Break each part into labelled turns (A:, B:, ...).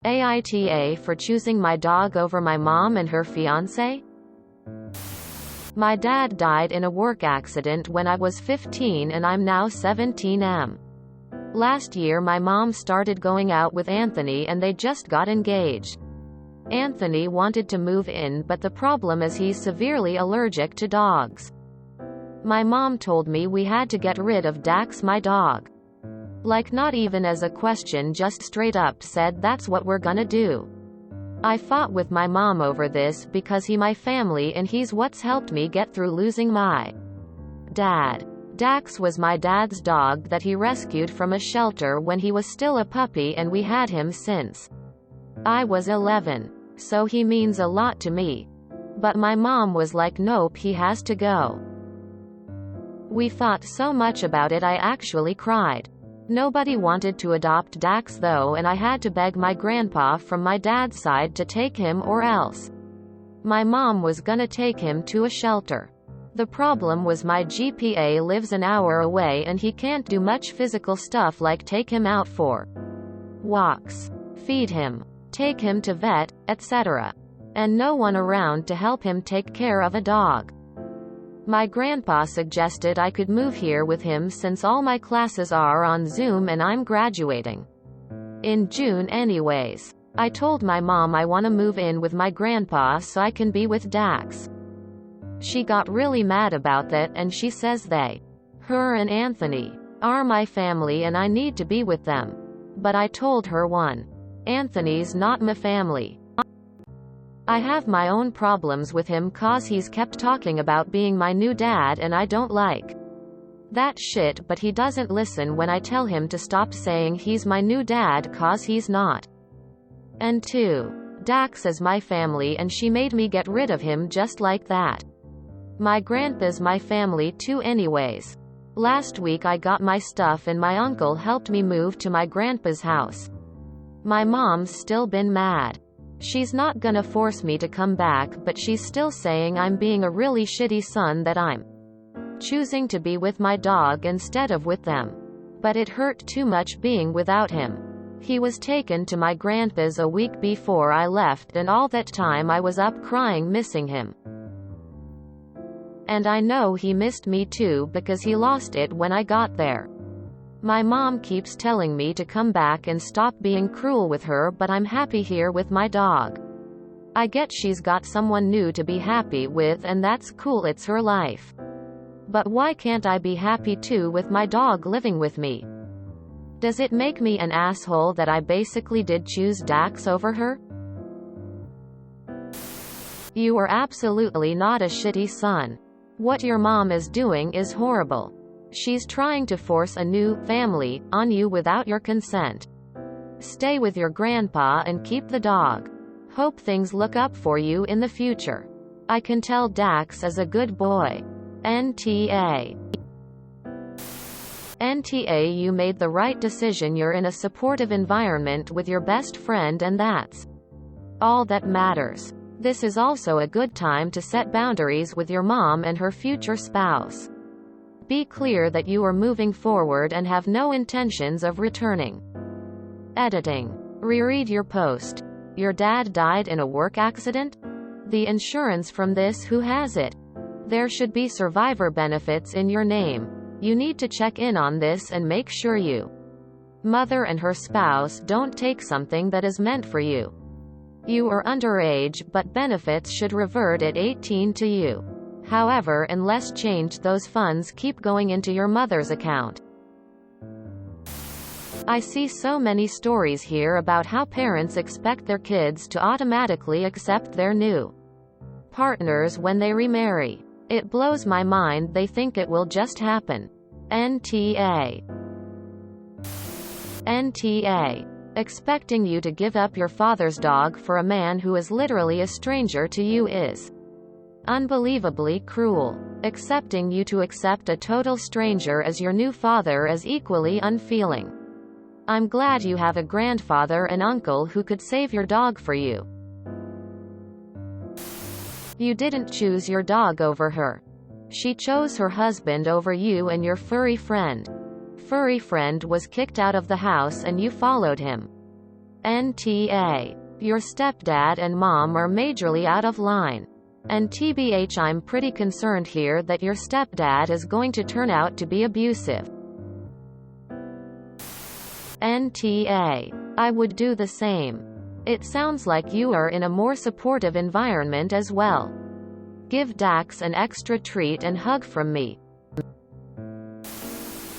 A: AITA for choosing my dog over my mom and her fiancé? My dad died in a work accident when I was 15 and I'm now 17. Last year my mom started going out with Anthony and they just got engaged. Anthony wanted to move in, but the problem is he's severely allergic to dogs. My mom told me we had to get rid of Dax, my dog. Like, not even as a question, just straight up said that's what we're gonna do. I fought with my mom over this because he's my family and he's what's helped me get through losing my dad. Dax was my dad's dog that he rescued from a shelter when he was still a puppy, and we had him since I was 11. So he means a lot to me. But my mom was like, nope, he has to go. We fought so much about it I actually cried. Nobody wanted to adopt Dax though, and I had to beg my grandpa from my dad's side to take him or else my mom was gonna take him to a shelter. The problem was my GPA lives an hour away and he can't do much physical stuff like take him out for walks, feed him, take him to vet, etc. And no one around to help him take care of a dog. My grandpa suggested I could move here with him since all my classes are on Zoom and I'm graduating in June anyways. I told my mom I want to move in with my grandpa so I can be with Dax. She got really mad about that and she says her and Anthony are my family and I need to be with them. But I told her, one, Anthony's not my family. I have my own problems with him cause he's kept talking about being my new dad and I don't like that shit, but he doesn't listen when I tell him to stop saying he's my new dad cause he's not. And two, Dax is my family and she made me get rid of him just like that. My grandpa's my family too anyways. Last week I got my stuff and my uncle helped me move to my grandpa's house. My mom's still been mad. She's not gonna force me to come back, but she's still saying I'm being a really shitty son that I'm choosing to be with my dog instead of with them. But it hurt too much being without him. He was taken to my grandpa's a week before I left and all that time I was up crying missing him. And I know he missed me too because he lost it when I got there. My mom keeps telling me to come back and stop being cruel with her, but I'm happy here with my dog. I get she's got someone new to be happy with and that's cool, it's her life. But why can't I be happy too with my dog living with me? Does it make me an asshole that I basically did choose Dax over her? You are absolutely not a shitty son. What your mom is doing is horrible. She's trying to force a new family on you without your consent. Stay with your grandpa and keep the dog. Hope things look up for you in the future. I can tell Dax is a good boy. NTA. NTA, you made the right decision. You're in a supportive environment with your best friend and that's all that matters. This is also a good time to set boundaries with your mom and her future spouse. Be clear that you are moving forward and have no intentions of returning. Editing. Reread your post. Your dad died in a work accident? The insurance from this, who has it? There should be survivor benefits in your name. You need to check in on this and make sure you mother and her spouse don't take something that is meant for you. You are underage, but benefits should revert at 18 to you. However, unless changed, those funds keep going into your mother's account. I see so many stories here about how parents expect their kids to automatically accept their new partners when they remarry. It blows my mind they think it will just happen. NTA. NTA. Expecting you to give up your father's dog for a man who is literally a stranger to you is unbelievably cruel. Accepting you to accept a total stranger as your new father is equally unfeeling. I'm glad you have a grandfather and uncle who could save your dog for you. You didn't choose your dog over her. She chose her husband over you and your furry friend. Furry friend was kicked out of the house and you followed him. NTA. Your stepdad and mom are majorly out of line. And TBH, I'm pretty concerned here that your stepdad is going to turn out to be abusive. NTA. I would do the same. It sounds like you are in a more supportive environment as well. Give Dax an extra treat and hug from me.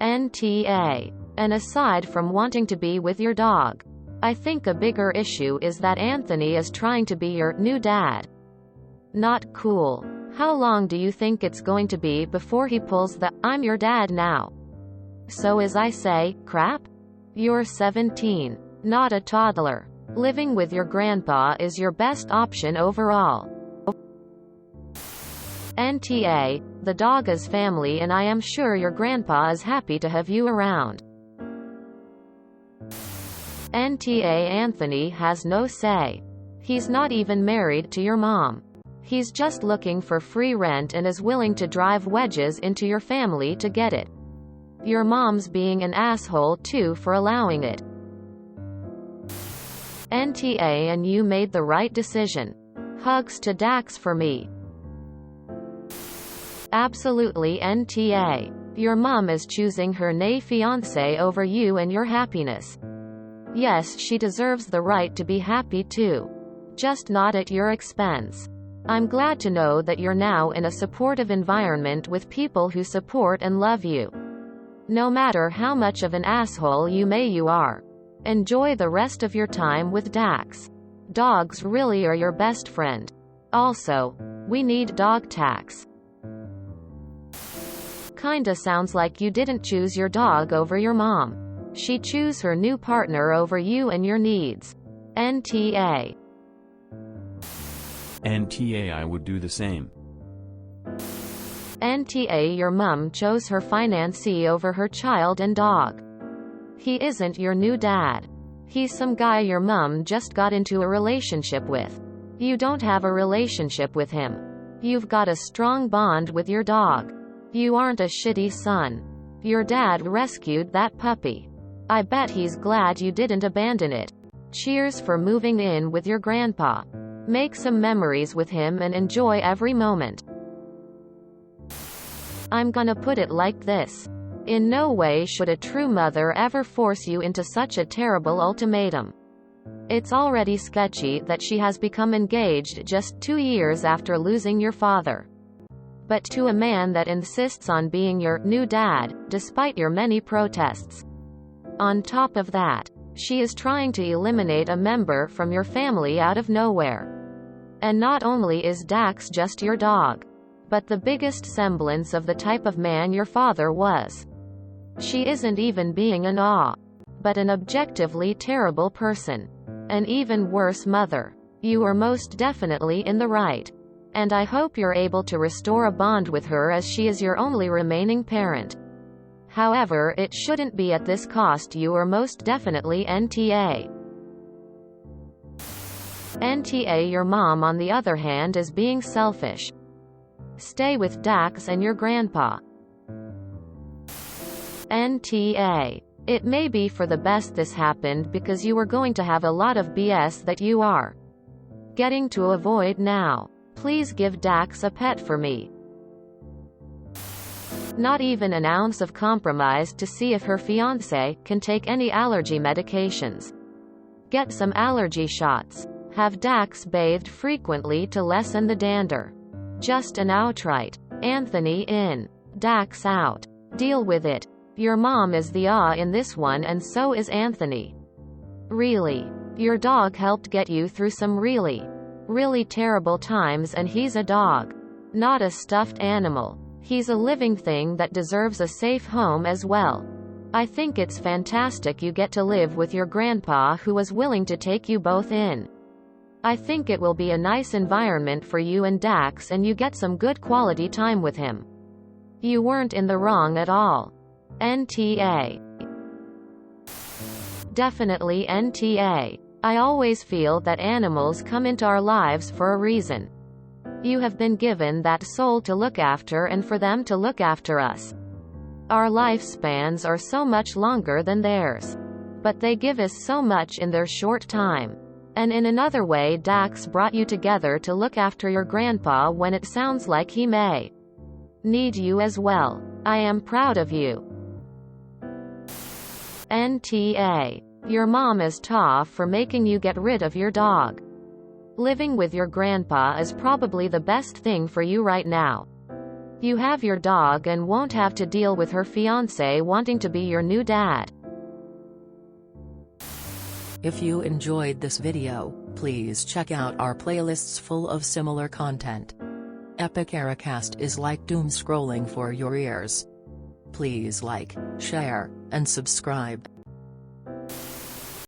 A: NTA. And aside from wanting to be with your dog, I think a bigger issue is that Anthony is trying to be your new dad. Not cool. How long do you think it's going to be before he pulls the "I'm your dad now"? So as I say, crap? You're 17. Not a toddler. Living with your grandpa is your best option overall. NTA. The dog is family and I am sure your grandpa is happy to have you around. NTA. Anthony has no say. He's not even married to your mom. He's just looking for free rent and is willing to drive wedges into your family to get it. Your mom's being an asshole too for allowing it. NTA. And you made the right decision. Hugs to Dax for me. Absolutely. NTA. Your mom is choosing her nay fiancé over you and your happiness. Yes, she deserves the right to be happy too. Just not at your expense. I'm glad to know that you're now in a supportive environment with people who support and love you. No matter how much of an asshole you are. Enjoy the rest of your time with Dax. Dogs really are your best friend. Also, we need dog tax. Kinda sounds like you didn't choose your dog over your mom. She chose her new partner over you and your needs. NTA.
B: NTA. I would do the same.
A: NTA. Your mom chose her fiancé over her child and dog. He isn't your new dad. He's some guy your mom just got into a relationship with. You don't have a relationship with him. You've got a strong bond with your dog. You aren't a shitty son. Your dad rescued that puppy. I bet he's glad you didn't abandon it. Cheers for moving in with your grandpa. Make some memories with him and enjoy every moment. I'm gonna put it like this. In no way should a true mother ever force you into such a terrible ultimatum. It's already sketchy that she has become engaged just 2 years after losing your father. But to a man that insists on being your new dad, despite your many protests. On top of that, she is trying to eliminate a member from your family out of nowhere. And not only is Dax just your dog, but the biggest semblance of the type of man your father was. She isn't even being an but an objectively terrible person. An even worse mother. You are most definitely in the right. And I hope you're able to restore a bond with her as she is your only remaining parent. However, it shouldn't be at this cost. You are most definitely NTA. NTA. Your mom, on the other hand, is being selfish. Stay with Dax and your grandpa. NTA. It may be for the best this happened because you were going to have a lot of BS that you are getting to avoid now. Please give Dax a pet for me. Not even an ounce of compromise to see if her fiancé can take any allergy medications. Get some allergy shots. Have Dax bathed frequently to lessen the dander. Just an outright Anthony in, Dax out. Deal with it. Your mom is the in this one, and so is Anthony. Really. Your dog helped get you through some really terrible times, and he's a dog. Not a stuffed animal. He's a living thing that deserves a safe home as well. I think it's fantastic you get to live with your grandpa who was willing to take you both in. I think it will be a nice environment for you and Dax, and you get some good quality time with him. You weren't in the wrong at all. NTA. Definitely NTA. I always feel that animals come into our lives for a reason. You have been given that soul to look after and for them to look after us. Our lifespans are so much longer than theirs. but they give us so much in their short time. And in another way, Dax brought you together to look after your grandpa when it sounds like he may need you as well. I am proud of you. NTA. Your mom is tough for making you get rid of your dog. Living with your grandpa is probably the best thing for you right now. You have your dog and won't have to deal with her fiancé wanting to be your new dad.
C: If you enjoyed this video, please check out our playlists full of similar content. Epic AITA is like doom scrolling for your ears. Please like, share, and subscribe.